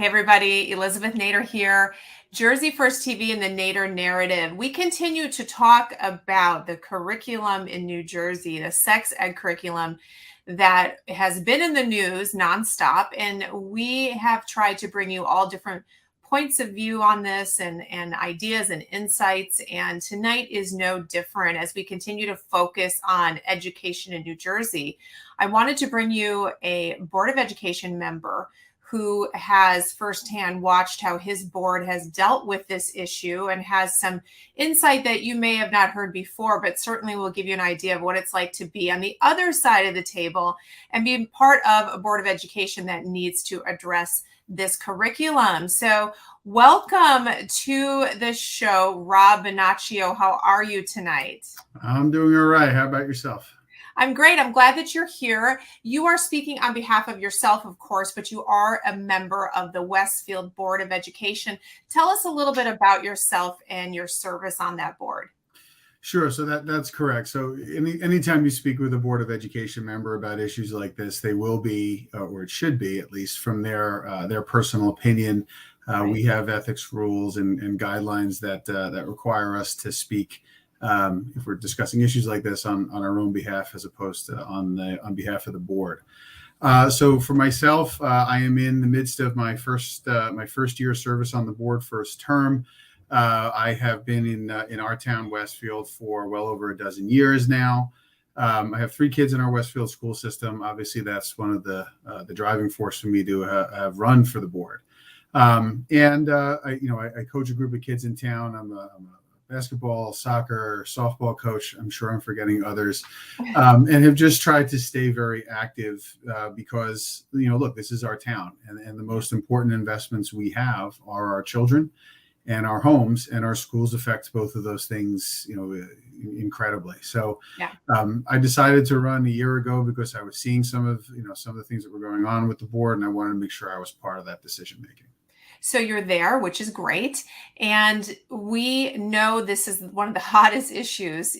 Hey everybody, Elizabeth Nader here, Jersey First TV and the Nader Narrative. We continue to talk about the curriculum in New Jersey, the sex ed curriculum that has been in the news nonstop. And we have tried to bring you all different points of view on this and ideas and insights. And tonight is no different as we continue to focus on education in New Jersey. I wanted to bring you a Board of Education member who has firsthand watched how his board has dealt with this issue and has some insight that you may have not heard before, but certainly will give you an idea of what it's like to be on the other side of the table and be part of a Board of Education that needs to address this curriculum. So welcome to the show, Rob Benacchio. How are you tonight? I'm doing all right. How about yourself? I'm great. I'm glad that you're here. You are speaking on behalf of yourself, of course, but you are a member of the Westfield Board of Education. Tell us a little bit about yourself and your service on that board. Sure. So that's correct. So anytime you speak with a Board of Education member about issues like this, they will be, or it should be at least, from their personal opinion. Right. We have ethics rules and guidelines that require us to speak if we're discussing issues like this on our own behalf as opposed to on behalf of the board. So for myself, I am in the midst of my first year of service on the board, first term. I have been in our town, Westfield, for well over a dozen years now. I have 3 kids in our Westfield school system. Obviously, that's one of the driving force for me to have run for the board. I coach a group of kids in town. I'm a basketball, soccer, softball coach. I'm sure I'm forgetting others, and have just tried to stay very active because, look, this is our town, and the most important investments we have are our children and our homes, and our schools affect both of those things, incredibly. So yeah. I decided to run a year ago because I was seeing some of the things that were going on with the board, and I wanted to make sure I was part of that decision making. So you're there, which is great. And we know this is one of the hottest issues,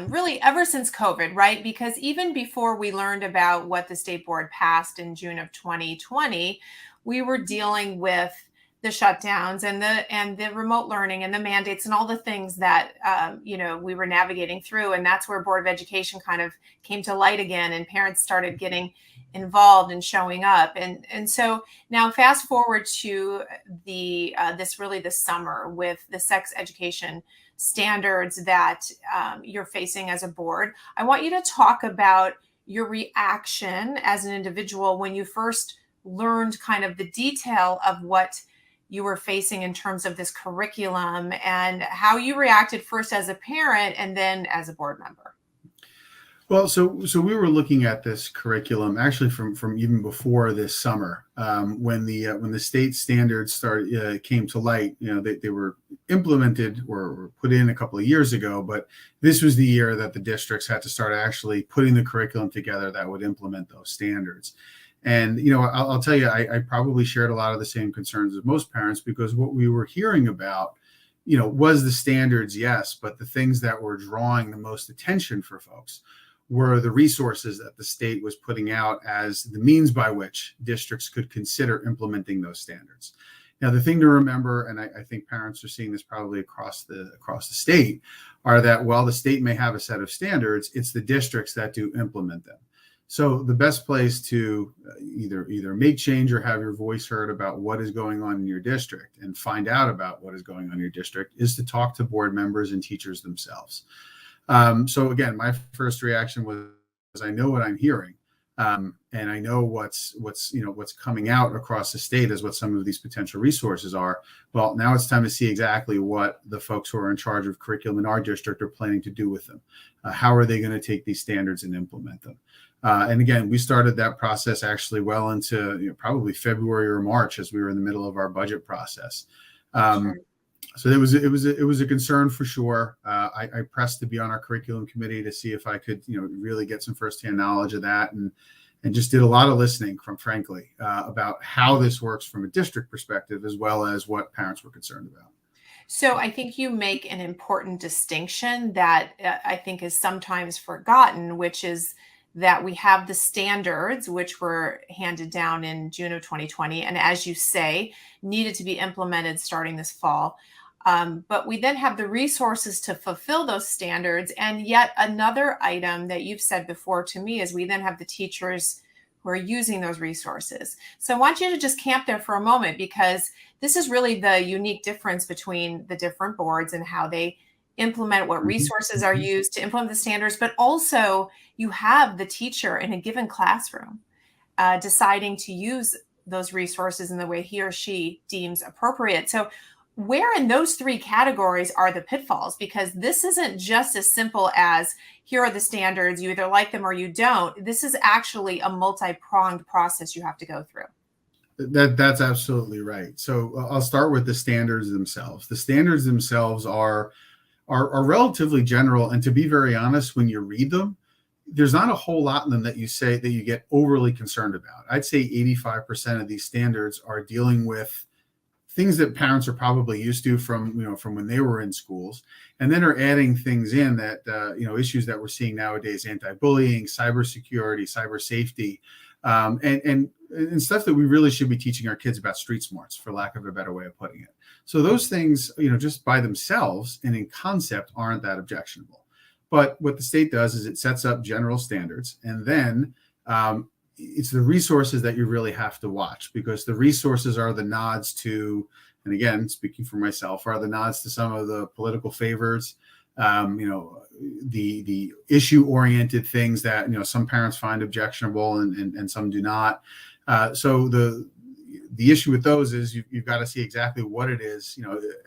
really ever since COVID, right? Because even before we learned about what the state board passed in June of 2020, we were dealing with the shutdowns and the remote learning and the mandates and all the things that, we were navigating through. And that's where Board of Education kind of came to light again, and parents started getting involved and showing up. And so now fast forward to this summer with the sex education standards that you're facing as a board. I want you to talk about your reaction as an individual when you first learned kind of the detail of what you were facing in terms of this curriculum, and how you reacted first as a parent and then as a board member. Well, so we were looking at this curriculum actually from even before this summer, when the state standards came to light. They were implemented or put in a couple of years ago, but this was the year that the districts had to start actually putting the curriculum together that would implement those standards. And, I'll tell you, I probably shared a lot of the same concerns as most parents, because what we were hearing about, was the standards, yes, but the things that were drawing the most attention for folks were the resources that the state was putting out as the means by which districts could consider implementing those standards. Now, the thing to remember, and I think parents are seeing this probably across the state, are that while the state may have a set of standards, it's the districts that do implement them. So the best place to either make change or have your voice heard about what is going on in your district and find out about what is going on in your district is to talk to board members and teachers themselves. So again, my first reaction was, I know what I'm hearing, and I know what's coming out across the state as what some of these potential resources are. Well, now it's time to see exactly what the folks who are in charge of curriculum in our district are planning to do with them. How are they going to take these standards and implement them? And again, we started that process actually well into probably February or March, as we were in the middle of our budget process. Sure. So it was a concern for sure. I pressed to be on our curriculum committee to see if I could really get some firsthand knowledge of that, and just did a lot of listening frankly about how this works from a district perspective, as well as what parents were concerned about. So I think you make an important distinction that I think is sometimes forgotten, which is that we have the standards, which were handed down in June of 2020, and as you say, needed to be implemented starting this fall. But we then have the resources to fulfill those standards. And yet another item that you've said before to me is we then have the teachers who are using those resources. So I want you to just camp there for a moment, because this is really the unique difference between the different boards and how they implement, what resources are used to implement the standards, but also you have the teacher in a given classroom deciding to use those resources in the way he or she deems appropriate. So where in those three categories are the pitfalls? Because this isn't just as simple as here are the standards, you either like them or you don't. This is actually a multi-pronged process you have to go through. That's absolutely right. So I'll start with the standards themselves. The standards themselves are relatively general, and to be very honest, when you read them, there's not a whole lot in them that you say that you get overly concerned about. I'd say 85% of these standards are dealing with things that parents are probably used to from when they were in schools, and then are adding things in that issues that we're seeing nowadays: anti-bullying, cybersecurity, cyber safety, and stuff that we really should be teaching our kids about, street smarts, for lack of a better way of putting it. So those things, just by themselves and in concept, aren't that objectionable. But what the state does is it sets up general standards, and then it's the resources that you really have to watch, because the resources are the nods to, and again, speaking for myself, are the nods to some of the political favors, the issue-oriented things that some parents find objectionable and some do not. So the issue with those is you've got to see exactly what it is.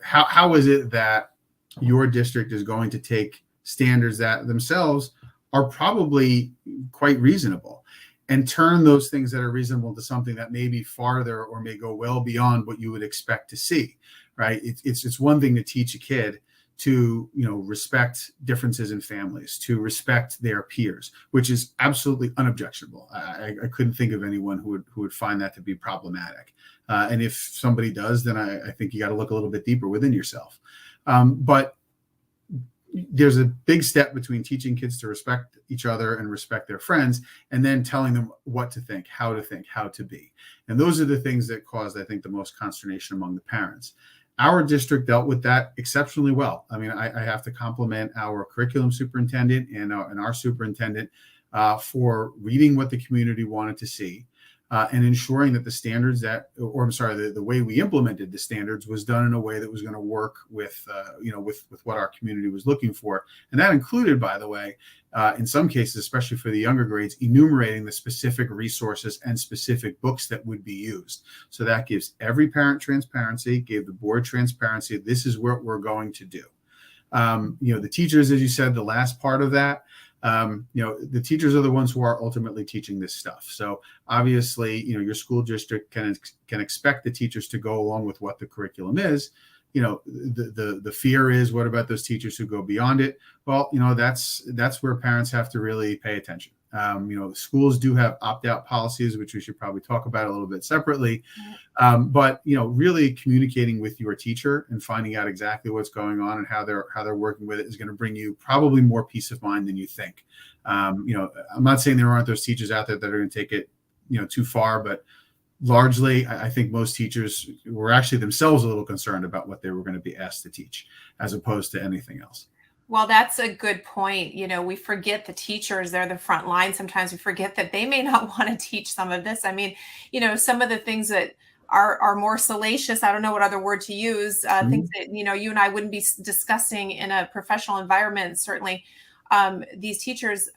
How is it that your district is going to take standards that themselves are probably quite reasonable and turn those things that are reasonable into something that may be farther or may go well beyond what you would expect to see, right? It's one thing to teach a kid to respect differences in families, to respect their peers, which is absolutely unobjectionable. I couldn't think of anyone who would find that to be problematic. And if somebody does, then I think you got to look a little bit deeper within yourself. But there's a big step between teaching kids to respect each other and respect their friends, and then telling them what to think, how to be. And those are the things that caused, I think, the most consternation among the parents. Our district dealt with that exceptionally well. I mean, I have to compliment our curriculum superintendent and our superintendent for reading what the community wanted to see, and ensuring that the standards the way we implemented the standards was done in a way that was going to work with what our community was looking for. And that included, by the way, in some cases, especially for the younger grades, enumerating the specific resources and specific books that would be used. So that gives every parent transparency, gave the board transparency. This is what we're going to do. The teachers, as you said, the last part of that, the teachers are the ones who are ultimately teaching this stuff. So obviously, your school district can expect the teachers to go along with what the curriculum is. The fear is, what about those teachers who go beyond it? Well, that's where parents have to really pay attention. Schools do have opt-out policies, which we should probably talk about a little bit separately. But really communicating with your teacher and finding out exactly what's going on and how they're working with it is going to bring you probably more peace of mind than you think. I'm not saying there aren't those teachers out there that are going to take it, too far, but largely, I think most teachers were actually themselves a little concerned about what they were going to be asked to teach, as opposed to anything else. Well, that's a good point. We forget the teachers, they're the front line. Sometimes we forget that they may not want to teach some of this. I mean, some of the things that are more salacious, I don't know what other word to use, things that, you and I wouldn't be discussing in a professional environment. Certainly, these teachers,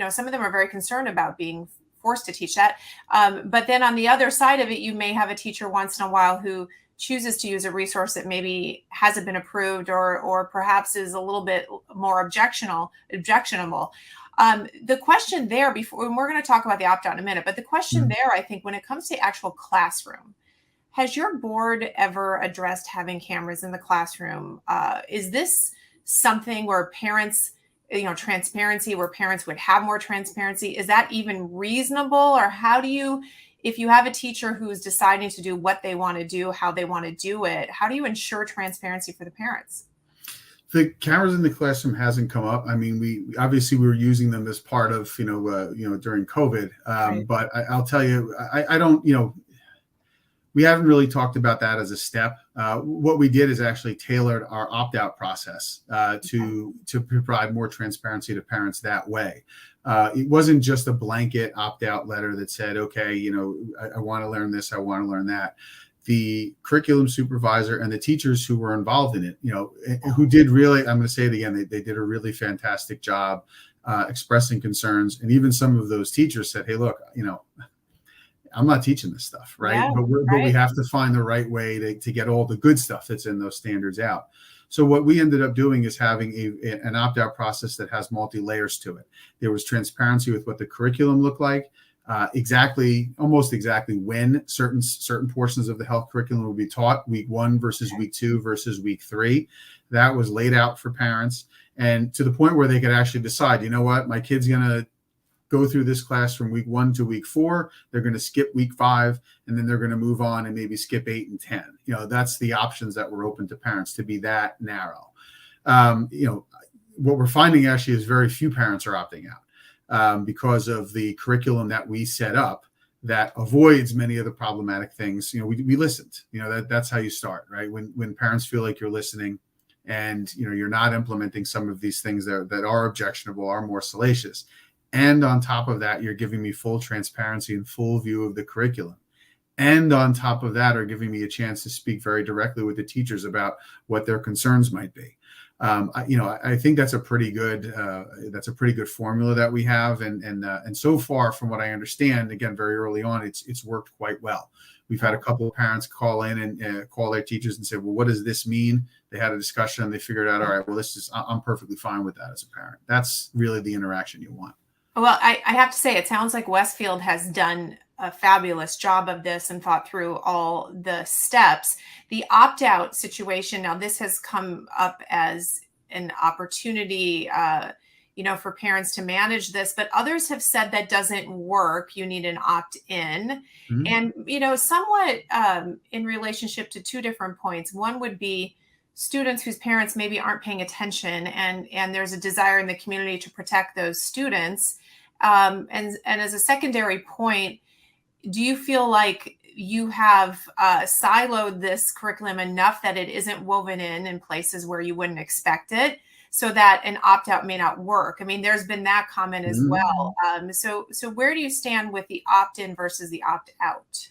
some of them are very concerned about being forced to teach that. But then on the other side of it, you may have a teacher once in a while who chooses to use a resource that maybe hasn't been approved or perhaps is a little bit more objectionable. The question there, and we're going to talk about the opt-out in a minute, but the question there, I think, when it comes to actual classroom, has your board ever addressed having cameras in the classroom? Is this something where parents, transparency, where parents would have more transparency? Is that even reasonable? Or how do you, if you have a teacher who's deciding to do what they want to do, how they want to do it, how do you ensure transparency for the parents? The cameras in the classroom hasn't come up. I mean, we obviously we were using them as part of during COVID. Right. But I'll tell you, I don't we haven't really talked about that as a step. What we did is actually tailored our opt-out process to provide more transparency to parents that way. It wasn't just a blanket opt-out letter that said, okay, I want to learn this, I want to learn that. The curriculum supervisor and the teachers who were involved in it, who did really, I'm going to say it again, they did a really fantastic job expressing concerns. And even some of those teachers said, hey, look, I'm not teaching this stuff, right? Yeah, But we right. have to find the right way to get all the good stuff that's in those standards out. So what we ended up doing is having an opt-out process that has multi-layers to it. There was transparency with what the curriculum looked like, almost exactly when certain portions of the health curriculum will be taught, week 1 versus week 2 versus week 3. That was laid out for parents, and to the point where they could actually decide, what, my kid's going to go through this class from week 1 to week 4. They're going to skip week 5, and then they're going to move on and maybe skip 8 and 10. That's the options that were open to parents, to be that narrow. What we're finding actually is very few parents are opting out because of the curriculum that we set up that avoids many of the problematic things. We listened. That's how you start, right? When parents feel like you're listening, and you're not implementing some of these things that are objectionable, are more salacious. And on top of that, you're giving me full transparency and full view of the curriculum. And on top of that, are giving me a chance to speak very directly with the teachers about what their concerns might be. I think that's a pretty good formula that we have, and so far, from what I understand, again, very early on, it's worked quite well. We've had a couple of parents call in and call their teachers and say, well, what does this mean? They had a discussion and they figured out, all right, well, I'm perfectly fine with that as a parent. That's really the interaction you want. Well, I have to say, it sounds like Westfield has done a fabulous job of this and thought through all the steps. The opt-out situation, now this has come up as an opportunity, for parents to manage this, but others have said that doesn't work. You need an opt-in. Mm-hmm. And, somewhat in relationship to two different points. One would be students whose parents maybe aren't paying attention, and there's a desire in the community to protect those students. And as a secondary point, do you feel like you have siloed this curriculum enough that it isn't woven in places where you wouldn't expect it, so that an opt-out may not work? I mean, there's been that comment as well. So where do you stand with the opt-in versus the opt-out?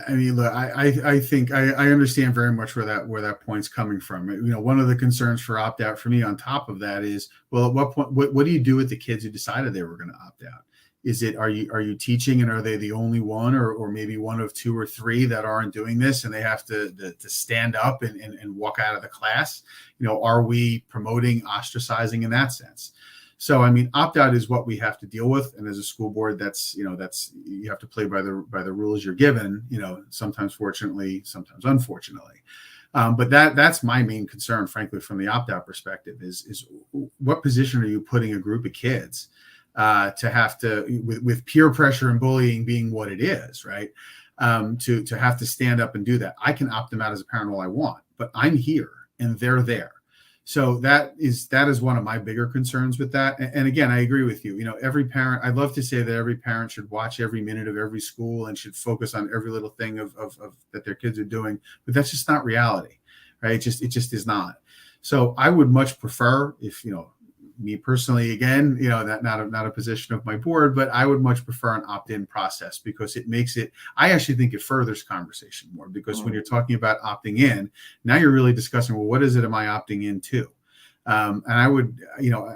I mean, look, I think I understand very much where that point's coming from. One of the concerns for opt out for me, on top of that, is, well, at what point, what do you do with the kids who decided they were going to opt out? Is it, are you teaching, and are they the only one, or maybe one of 2 or 3 that aren't doing this, and they have to stand up and walk out of the class? Are we promoting ostracizing in that sense? So, I mean, opt-out is what we have to deal with, and as a school board, that's you have to play by the rules you're given. Sometimes fortunately, sometimes unfortunately. But that's my main concern, frankly, from the opt-out perspective, is what position are you putting a group of kids to have to, with peer pressure and bullying being what it is, right? To have to stand up and do that. I can opt them out as a parent all I want, but I'm here and they're there. So that is one of my bigger concerns with that. And again, I agree with you. Every parent, I'd love to say that every parent should watch every minute of every school and should focus on every little thing of that their kids are doing, but that's just not reality, right? It just is not. So I would much prefer, if me personally, again, that not a position of my board, but I would much prefer an opt-in process, because it makes it, I actually think it furthers conversation more, because when you're talking about opting in, now you're really discussing, well, what is it am I opting into? And I would,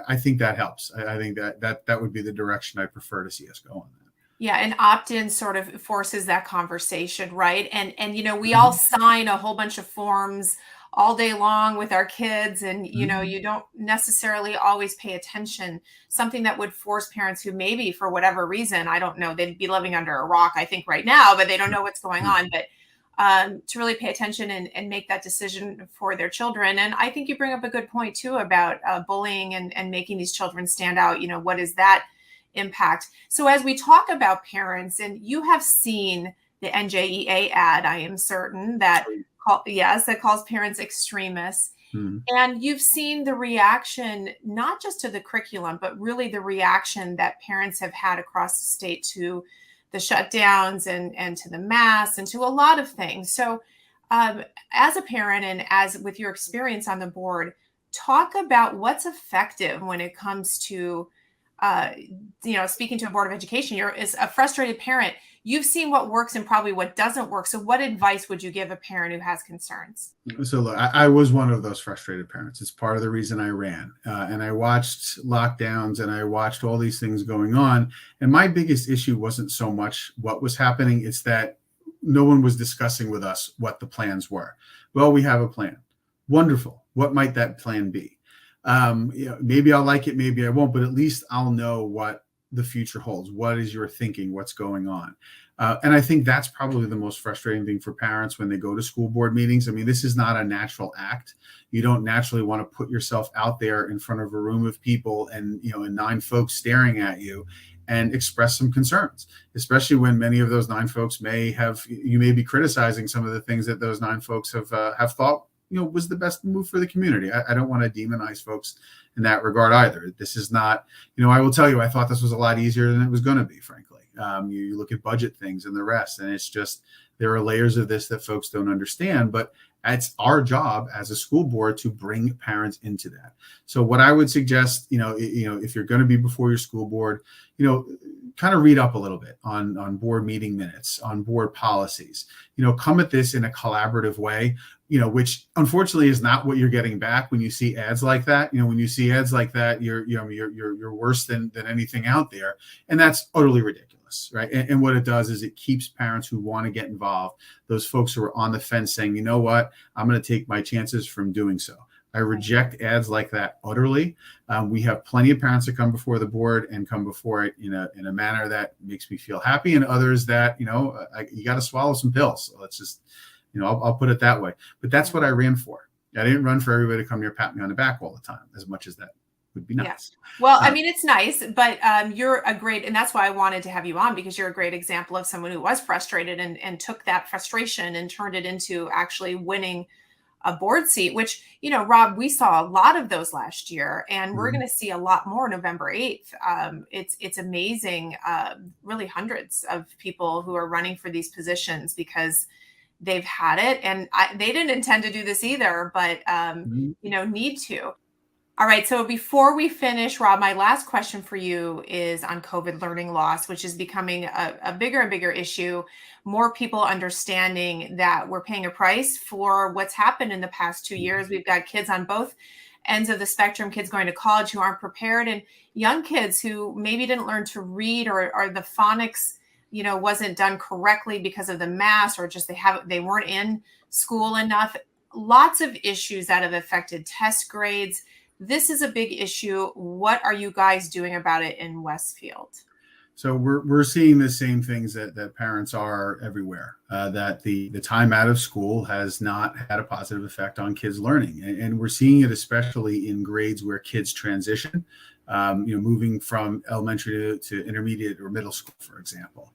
I think that helps. I think that would be the direction I prefer to see us go on that. Yeah, and opt-in sort of forces that conversation, right? And we all sign a whole bunch of forms all day long with our kids, and you don't necessarily always pay attention. Something that would force parents who maybe, for whatever reason, I don't know, they'd be living under a rock, I think, right now, but they don't know what's going on, but to really pay attention and make that decision for their children. And I think you bring up a good point too about bullying and making these children stand out. What is that impact? So as we talk about parents, and you have seen the NJEA ad, I am certain, that that calls parents extremists. Mhm. And you've seen the reaction, not just to the curriculum, but really the reaction that parents have had across the state to the shutdowns and to the masks and to a lot of things. So, um, as a parent and as with your experience on the board, talk about what's effective when it comes to, uh, speaking to a board of education. You're as a frustrated parent. You've seen what works and probably what doesn't work. So, what advice would you give a parent who has concerns? So look, I was one of those frustrated parents. It's part of the reason I ran. And I watched lockdowns and I watched all these things going on. And my biggest issue wasn't so much what was happening, it's that no one was discussing with us what the plans were. Well, we have a plan. Wonderful. What might that plan be? Maybe I'll like it, maybe I won't, but at least I'll know what the future holds. What is your thinking? What's going on? And I think that's probably the most frustrating thing for parents when they go to school board meetings. I mean, this is not a natural act. You don't naturally want to put yourself out there in front of a room of people and, and 9 folks staring at you and express some concerns, especially when many of those 9 folks you may be criticizing some of the things that those 9 folks have thought, was the best move for the community. I don't want to demonize folks in that regard either. This is not, I will tell you, I thought this was a lot easier than it was going to be, frankly. You look at budget things and the rest, and it's just, there are layers of this that folks don't understand, but it's our job as a school board to bring parents into that. So what I would suggest, if you're going to be before your school board, kind of read up a little bit on board meeting minutes, on board policies, come at this in a collaborative way, which unfortunately is not what you're getting back when you see ads like that. When you see ads like that, you're worse than anything out there. And that's utterly ridiculous, right? And what it does is it keeps parents who want to get involved, those folks who are on the fence saying, you know what, I'm going to take my chances from doing so. I reject ads like that utterly. We have plenty of parents that come before the board and come before it in a manner that makes me feel happy, and others that, you got to swallow some pills. So let's just, I'll put it that way. But that's what I ran for. I didn't run for everybody to come here, pat me on the back all the time, as much as that would be nice. Yeah. Well, I mean, it's nice, but you're a great, and that's why I wanted to have you on, because you're a great example of someone who was frustrated and took that frustration and turned it into actually winning a board seat, which, Rob, we saw a lot of those last year, and we're going to see a lot more November 8th. It's amazing, really hundreds of people who are running for these positions because they've had it, and they didn't intend to do this either, but, need to. All right. So before we finish, Rob, my last question for you is on COVID learning loss, which is becoming a bigger and bigger issue. More people understanding that we're paying a price for what's happened in the past 2 years. We've got kids on both ends of the spectrum, kids going to college who aren't prepared, and young kids who maybe didn't learn to read, or the phonics, wasn't done correctly because of the mask, or just they weren't in school enough. Lots of issues that have affected test grades. This is a big issue. What are you guys doing about it in Westfield? So we're seeing the same things that parents are everywhere, that the time out of school has not had a positive effect on kids' learning. And we're seeing it especially in grades where kids transition, moving from elementary to intermediate or middle school, for example.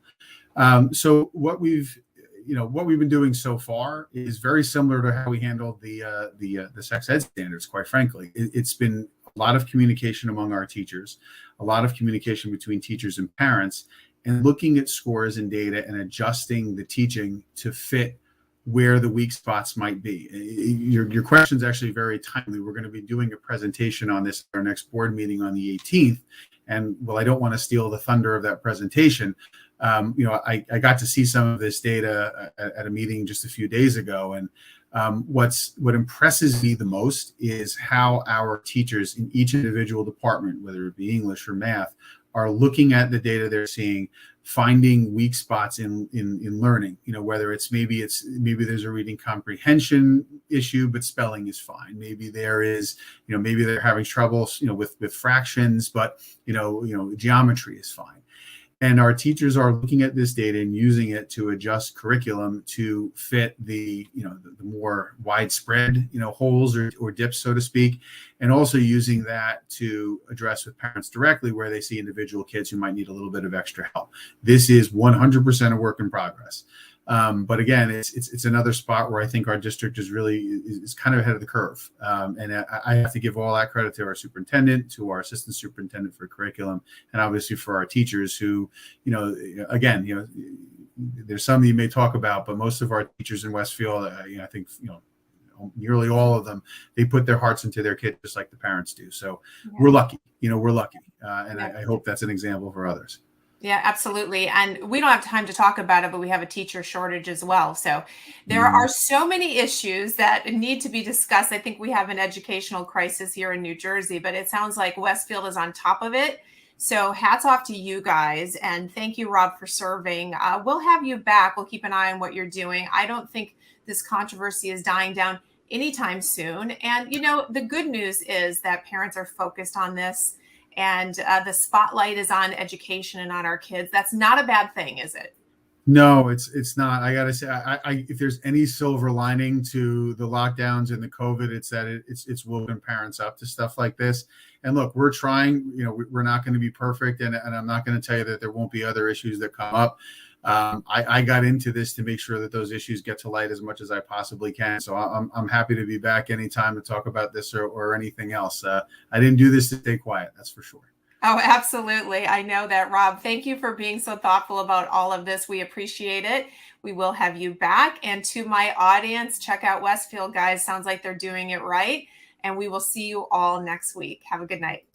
So what we've been doing so far is very similar to how we handled the sex ed standards, quite frankly. It's been a lot of communication among our teachers, a lot of communication between teachers and parents, and looking at scores and data and adjusting the teaching to fit where the weak spots might be. Your question is actually very timely. We're going to be doing a presentation on this at our next board meeting on the 18th. And while I don't want to steal the thunder of that presentation, I got to see some of this data at a meeting just a few days ago. And what impresses me the most is how our teachers in each individual department, whether it be English or math, are looking at the data they're seeing, finding weak spots in learning. Whether maybe there's a reading comprehension issue, but spelling is fine. Maybe there is, maybe they're having trouble, with fractions, but geometry is fine. And our teachers are looking at this data and using it to adjust curriculum to fit the more widespread, holes or dips, so to speak, and also using that to address with parents directly where they see individual kids who might need a little bit of extra help. This is 100% a work in progress. But again, it's another spot where I think our district is kind of ahead of the curve. And I have to give all that credit to our superintendent, to our assistant superintendent for curriculum, and obviously for our teachers who, again, there's some that you may talk about, but most of our teachers in Westfield, I think, nearly all of them, they put their hearts into their kids just like the parents do. So we're lucky, we're lucky. And I hope that's an example for others. Yeah, absolutely. And we don't have time to talk about it, but we have a teacher shortage as well. So there are so many issues that need to be discussed. I think we have an educational crisis here in New Jersey, but it sounds like Westfield is on top of it. So hats off to you guys. And thank you, Rob, for serving. We'll have you back. We'll keep an eye on what you're doing. I don't think this controversy is dying down anytime soon. And, the good news is that parents are focused on this. And the spotlight is on education and on our kids. That's not a bad thing, is it? No, it's not. I got to say, if there's any silver lining to the lockdowns and the COVID, it's that it's woken parents up to stuff like this. And look, we're trying. We're not going to be perfect, and I'm not going to tell you that there won't be other issues that come up. I got into this to make sure that those issues get to light as much as I possibly can. So I'm happy to be back anytime to talk about this or anything else. I didn't do this to stay quiet. That's for sure. Oh, absolutely. I know that, Rob. Thank you for being so thoughtful about all of this. We appreciate it. We will have you back. And to my audience, check out Westfield, guys. Sounds like they're doing it right. And we will see you all next week. Have a good night.